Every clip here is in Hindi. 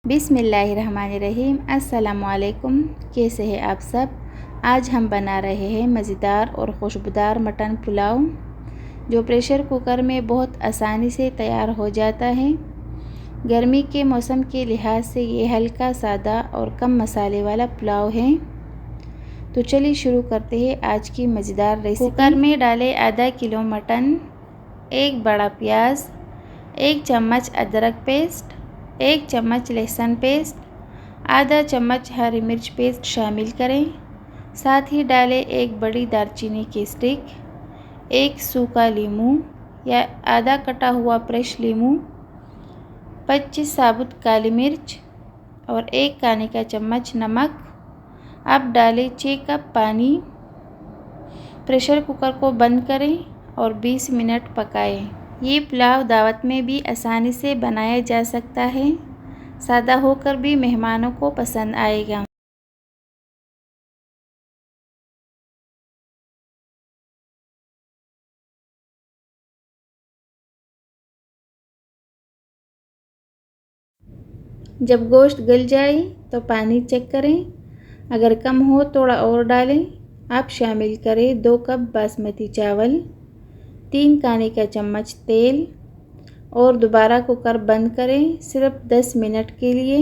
बिस्मिल्लाहिर्रहमानिर्रहीम। अस्सलामुअलैकुम। कैसे हैं आप सब। आज हम बना रहे हैं मज़ेदार और खुशबूदार मटन पुलाव, जो प्रेशर कुकर में बहुत आसानी से तैयार हो जाता है। गर्मी के मौसम के लिहाज से ये हल्का, सादा और कम मसाले वाला पुलाव है। तो चलिए शुरू करते हैं आज की मज़ेदार रेसिपी। कुकर में डालें आधा किलो मटन, एक बड़ा प्याज, 1 चम्मच अदरक पेस्ट, 1 चम्मच लहसुन पेस्ट, आधा चम्मच हरी मिर्च पेस्ट शामिल करें। साथ ही डालें 1 बड़ी दालचीनी की स्टिक, 1 सूखा नींबू या आधा कटा हुआ फ्रेश नींबू, 25 साबुत काली मिर्च और 1 खाने का चम्मच नमक। अब डालें 6 कप पानी। प्रेशर कुकर को बंद करें और 20 मिनट पकाएं। ये पुलाव दावत में भी आसानी से बनाया जा सकता है। सादा होकर भी मेहमानों को पसंद आएगा। जब गोश्त गल जाए तो पानी चेक करें, अगर कम हो थोड़ा और डालें। आप शामिल करें 2 कप बासमती चावल, 3 खाने का चम्मच तेल और दोबारा कुकर बंद करें सिर्फ 10 मिनट के लिए।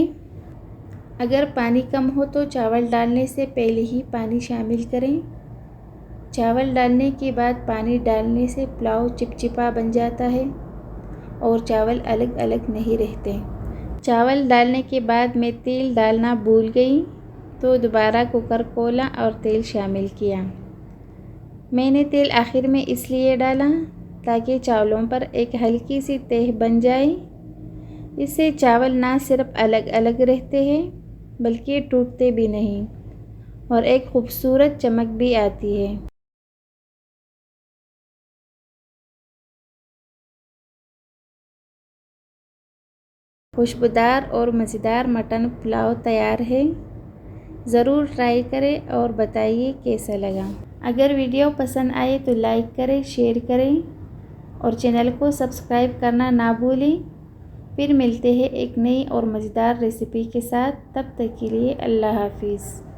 अगर पानी कम हो तो चावल डालने से पहले ही पानी शामिल करें। चावल डालने के बाद पानी डालने से पुलाव चिपचिपा बन जाता है और चावल अलग अलग नहीं रहते। चावल डालने के बाद मैं तेल डालना भूल गई, तो दोबारा कुकर खोला और तेल शामिल किया। मैंने तेल आखिर में इसलिए डाला ताकि चावलों पर एक हल्की सी तह बन जाए। इससे चावल ना सिर्फ अलग अलग रहते हैं बल्कि टूटते भी नहीं और एक खूबसूरत चमक भी आती है। खुशबूदार और मज़ेदार मटन पुलाव तैयार है। ज़रूर ट्राई करें और बताइए कैसा लगा। अगर वीडियो पसंद आए तो लाइक करें, शेयर करें और चैनल को सब्सक्राइब करना ना भूलें। फिर मिलते हैं एक नई और मज़ेदार रेसिपी के साथ। तब तक के लिए अल्लाह हाफिज़।